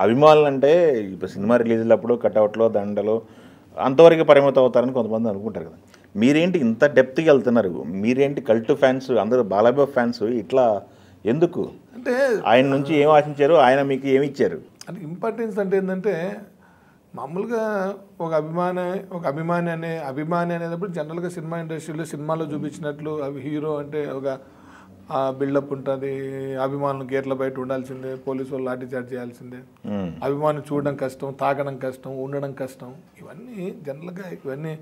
అభిమానులు అంటే ఇప్పుడు సినిమా రిలీజ్లప్పుడు కట్అవుట్లో దండలు అంతవరకు పరిమితం అవుతారని కొంతమంది అనుకుంటారు కదా. మీరేంటి ఇంత డెప్త్కి వెళ్తున్నారు? మీరేంటి కల్ట్ ఫ్యాన్స్ అందరూ బాలయ్య ఫ్యాన్స్ ఇట్లా ఎందుకు? అంటే ఆయన నుంచి ఏం ఆశించారు, ఆయన మీకు ఏమి ఇచ్చారు? అంటే ఇంపార్టెన్స్ అంటే ఏంటంటే మామూలుగా ఒక అభిమాని అనేటప్పుడు జనరల్గా సినిమా ఇండస్ట్రీలో సినిమాలో చూపించినట్లు హీరో అంటే ఒక బిల్డప్ ఉంటుంది, అభిమానులు గేట్ల బయట ఉండాల్సిందే, పోలీసు వాళ్ళు లాఠీ చార్జ్ చేయాల్సిందే, అభిమానులు చూడడం కష్టం, తాకడం కష్టం, ఉండడం కష్టం, ఇవన్నీ జనరల్గా ఇవన్నీ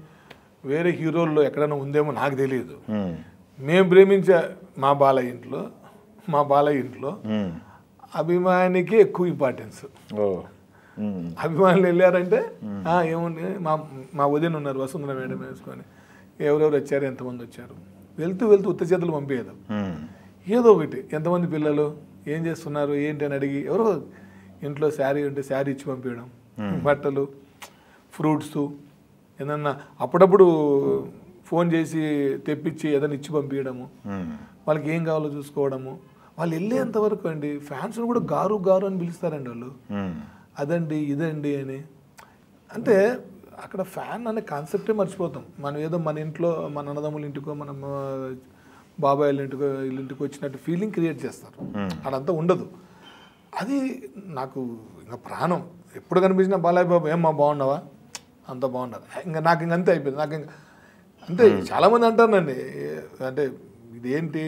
వేరే హీరోల్లో ఎక్కడైనా ఉందేమో నాకు తెలియదు. మేము ప్రేమించే మా బాలయ్య ఇంట్లో అభిమానికి ఎక్కువ ఇంపార్టెన్స్. అభిమానులు వెళ్ళారంటే ఏముంది, మా వదిన ఉన్నారు వసుంధర మేడం వేసుకొని ఎవరెవరు వచ్చారు, ఎంతమంది వచ్చారు, వెళ్తూ ఉత్త చేతులు పంపేయదు. ఏదో ఒకటి ఎంతమంది పిల్లలు ఏం చేస్తున్నారు ఏంటి అని అడిగి ఎవరో ఇంట్లో శారీ ఉంటే శారీ ఇచ్చి పంపించడం, బట్టలు, ఫ్రూట్స్ ఏదన్నా అప్పుడప్పుడు ఫోన్ చేసి తెప్పించి ఏదైనా ఇచ్చి పంపించడము, వాళ్ళకి ఏం కావాలో చూసుకోవడము. వాళ్ళు వెళ్ళేంతవరకు అండి ఫ్యాన్స్ని కూడా గారు అని పిలుస్తారండి వాళ్ళు, అదండి ఇదండి అని. అంటే అక్కడ ఫ్యాన్ అనే కాన్సెప్టే మర్చిపోతాం. మనం ఏదో మన ఇంట్లో మన అన్నదమ్ముల ఇంటికో మన బాబాయ్ ఇంటికి వచ్చినట్టు ఫీలింగ్ క్రియేట్ చేస్తారు, అదంతా ఉండదు. అది నాకు ఇంకా ప్రాణం. ఎప్పుడు కనిపించినా బాలయ్య బాబు ఏమ్మా బాగున్నావా, అంత బాగున్నారు, నాకు ఇంకంతే అయిపోయింది. నాకు ఇంకా అంటే చాలామంది అంటారండి అంటే ఇదేంటి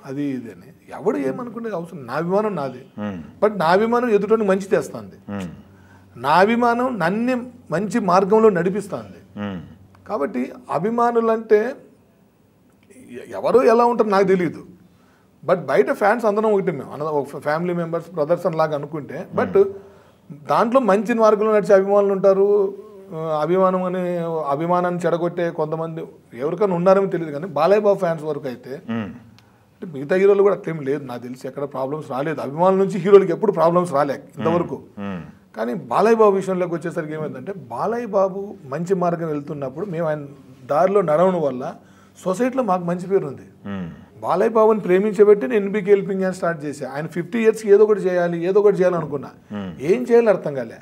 అది ఇది అని. ఎవడు ఏమనుకునే అవసరం, నా అభిమానం నాది, బట్ నా అభిమానం ఎదుటోని మంచి చేస్తుంది, నా అభిమానం నన్ను మంచి మార్గంలో నడిపిస్తుంది. కాబట్టి అభిమానులు అంటే ఎవరు ఎలా ఉంటారు నాకు తెలియదు, బట్ బయట ఫ్యాన్స్ అందరం ఒకటి, మేము ఒక ఫ్యామిలీ మెంబర్స్ బ్రదర్స్ లాగా అనుకుంటే, బట్ దాంట్లో మంచి మార్గంలో నడిచే అభిమానులు ఉంటారు. అభిమానాన్ని చెడగొట్టే కొంతమంది ఎవరికైనా ఉన్నారేమో తెలియదు, కానీ బాలయ్య బాబు ఫ్యాన్స్ వరకు అయితే అంటే మిగతా హీరోలు కూడా అట్లేం లేదు నాకు తెలిసి, ఎక్కడ ప్రాబ్లమ్స్ రాలేదు. అభిమానుల నుంచి హీరోలకి ఎప్పుడు ప్రాబ్లమ్స్ రాలే ఇంతవరకు. కానీ బాలయ్య బాబు విషయంలోకి వచ్చేసరికి ఏమైందంటే, బాలయ్య బాబు మంచి మార్గం వెళ్తున్నప్పుడు మేము ఆయన దారిలో నడవడం వల్ల సొసైటీలో మాకు మంచి పేరు ఉంది. బాలయ్య బాబుని ప్రేమించబట్టి నేను ఎన్బీకే హెల్పింగ్ హ్యాండ్ స్టార్ట్ చేశాను. ఆయన 50 years ఏదో ఒకటి చేయాలనుకున్నా, ఏం చేయాలో అర్థం కాలే.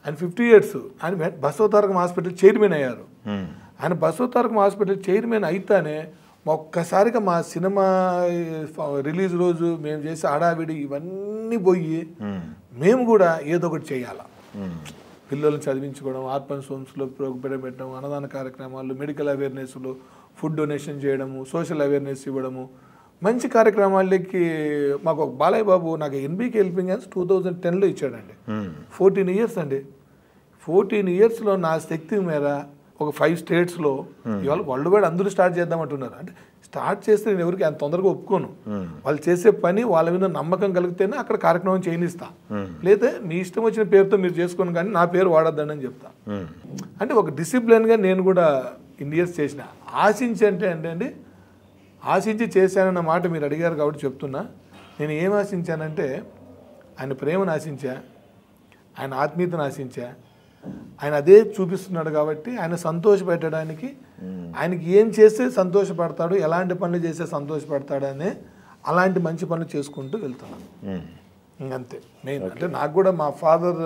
ఆయన 50 years ఆయన బసవతారకం హాస్పిటల్ చైర్మన్ అయ్యారు. ఆయన బసవతారకం హాస్పిటల్ చైర్మన్ అయితేనే ఒక్కసారిగా మా సినిమా రిలీజ్ రోజు మేము చేసే హడావిడి ఇవన్నీ పోయి మేము కూడా ఏదో ఒకటి చేయాలా, పిల్లల్ని చదివించుకోవడం, ఆర్ఫన్ హోమ్స్లో ప్రోగ్రామ్ పెట్టడం, అన్నదాన కార్యక్రమాలు, మెడికల్ అవేర్నెస్లు, ఫుడ్ డొనేషన్ చేయడము, సోషల్ అవేర్నెస్ ఇవ్వడము, మంచి కార్యక్రమాలకి మాకు బాలయ్య బాబు నాకు ఎన్బీకే హెల్పింగ్ హ్యాండ్స్ 2010లో ఇచ్చాడండి. 14 years అండి. 14 yearsలో నా శక్తి మేర ఒక 5 states ఇవాళ వరల్డ్ వైడ్ అందరూ స్టార్ట్ చేద్దామంటున్నారు. అంటే స్టార్ట్ చేస్తే నేను ఎవరికి అంత తొందరగా ఒప్పుకోను. వాళ్ళు చేసే పని వాళ్ళ మీద నమ్మకం కలిగితేనే అక్కడ కార్యక్రమం చేయనిస్తా, లేదా మీ ఇష్టం వచ్చిన పేరుతో మీరు చేసుకోను కానీ నా పేరు వాడద్దని అని చెప్తా. అంటే ఒక డిసిప్లిన్గా నేను కూడా ఇన్ని ఇయర్స్ చేసిన. ఆశించి చేశానన్న మాట మీరు అడిగారు కాబట్టి చెప్తున్నా. నేను ఏం ఆశించానంటే ఆయన ప్రేమను ఆశించా, ఆయన ఆత్మీయతను ఆశించా. ఆయన అదే చూపిస్తున్నాడు కాబట్టి ఆయన సంతోషపెట్టడానికి, ఆయనకి ఏం చేస్తే సంతోషపడతాడు, ఎలాంటి పనులు చేస్తే సంతోషపడతాడు అనే అలాంటి మంచి పనులు చేసుకుంటూ వెళ్తున్నాను. ఇంకంతే మెయిన్. అంటే నాకు కూడా మా ఫాదర్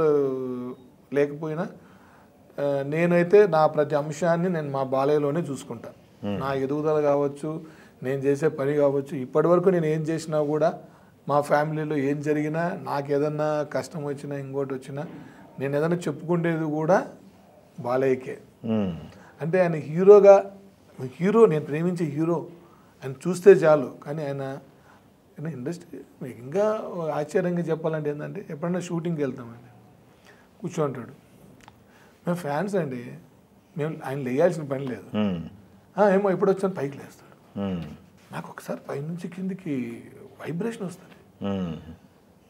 లేకపోయినా నేనైతే నా ప్రతి అంశాన్ని నేను మా బాలయ్యలోనే చూసుకుంటాను. నా ఎదుగుదల కావచ్చు, నేను చేసే పని కావచ్చు, ఇప్పటి వరకు నేను ఏం చేసినా కూడా మా ఫ్యామిలీలో ఏం జరిగినా, నాకు ఏదన్నా కష్టం వచ్చినా ఇంకోటి వచ్చినా నేను ఏదైనా చెప్పుకుంటేది కూడా బాలయ్యకే. అంటే ఆయన హీరో నేను ప్రేమించే హీరో ఆయన చూస్తే చాలు. కానీ ఆయన ఇండస్ట్రీ మీకు ఇంకా ఆశ్చర్యంగా చెప్పాలంటే ఏంటంటే, ఎప్పుడైనా షూటింగ్కి వెళ్తామండి, కూర్చోంటాడు, మేము ఫ్యాన్స్ అండి, మేము ఆయన లేయాల్సిన పని లేదు, ఏమో ఎప్పుడు వచ్చాను పైకి లేస్తాడు. నాకు ఒకసారి పైనుంచి కిందికి వైబ్రేషన్ వస్తుంది.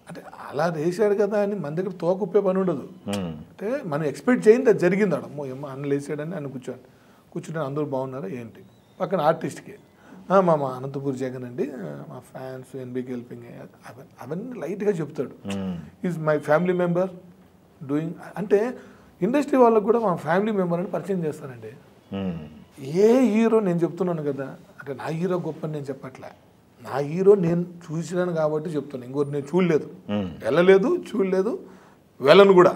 అంటే అలా లేచాడు కదా అని మన దగ్గర తోకుప్పే పని ఉండదు. అంటే మనం ఎక్స్పెక్ట్ చేయండి అది జరిగింది. అమ్మో ఏమో అన్న లేచాడని ఆయన కూర్చుంటే అందరూ బాగున్నారా ఏంటి, పక్కన ఆర్టిస్ట్కి మా అనంతపూర్ జగన్ అండి, మా ఫ్యాన్స్ ఎన్బీకే హెల్పింగ్, అవన్నీ లైట్గా చెప్తాడు. Is my family member doing. అంటే ఇండస్ట్రీ వాళ్ళకు కూడా మా ఫ్యామిలీ మెంబర్ అని పరిచయం చేస్తానండి. ఏ హీరో నేను చెప్తున్నాను కదా, అంటే నా హీరో గొప్ప అని నేను చెప్పట్లే, నా హీరో నేను చూసినాను కాబట్టి చెప్తాను. ఇంకోటి నేను చూడలేదు, వెళ్ళలేదు, చూడలేదు, విలన్ కూడా.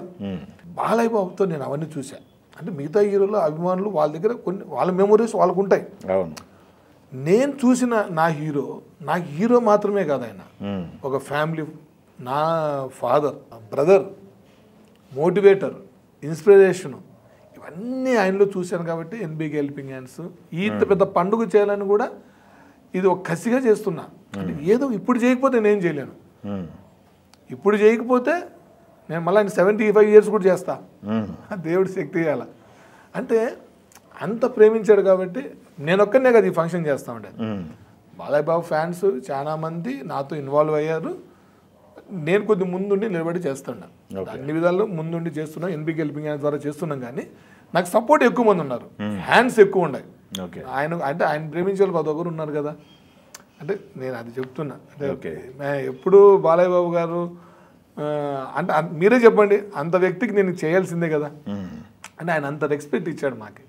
బాలయ్య బాబుతో నేను అవన్నీ చూశాను. అంటే మిగతా హీరోలు అభిమానులు వాళ్ళ దగ్గర కొన్ని వాళ్ళ మెమొరీస్ వాళ్ళకు ఉంటాయి. అవును. నేను చూసిన నా హీరో మాత్రమే కాదు ఆయన, ఒక ఫ్యామిలీ, నా ఫాదర్, బ్రదర్, మోటివేటర్, ఇన్స్పిరేషను, ఇవన్నీ ఆయనలో చూశాను. కాబట్టి ఎన్బీకే హెల్పింగ్ హ్యాండ్స్ ఇంత పెద్ద పండుగ చేయాలని కూడా ఇది ఒక కసిగా చేస్తున్నా. అంటే ఏదో ఇప్పుడు చేయకపోతే నేను చేయలేను, ఇప్పుడు చేయకపోతే నేను మళ్ళీ 75 years కూడా చేస్తా. దేవుడి శక్తి ఇవ్వాల అంటే అంత ప్రేమించాడు. కాబట్టి నేను ఒక్కనే కదా ఈ ఫంక్షన్ చేస్తా ఉండేది. బాలయ్య బాబు ఫ్యాన్స్ చాలా మంది నాతో ఇన్వాల్వ్ అయ్యారు. నేను కొద్ది ముందుండి నిలబడి చేస్తున్నాను, అన్ని విధాల్లో ముందుండి చేస్తున్నాను. ఎన్బీకే హెల్పింగ్ హ్యాండ్స్ ద్వారా చేస్తున్నాం. కానీ నాకు సపోర్ట్ ఎక్కువ మంది ఉన్నారు, హ్యాండ్స్ ఎక్కువ ఉన్నాయి. ఆయన ప్రేమించే వాళ్ళు 10 ఉన్నారు కదా. అంటే నేను అది చెప్తున్నా. అంటే ఎప్పుడు బాలయ్య బాబు గారు అంటే మీరే చెప్పండి, అంత వ్యక్తికి నేను చేయాల్సిందే కదా. అంటే ఆయన అంత రెస్పెక్ట్ ఇచ్చాడు మాకు.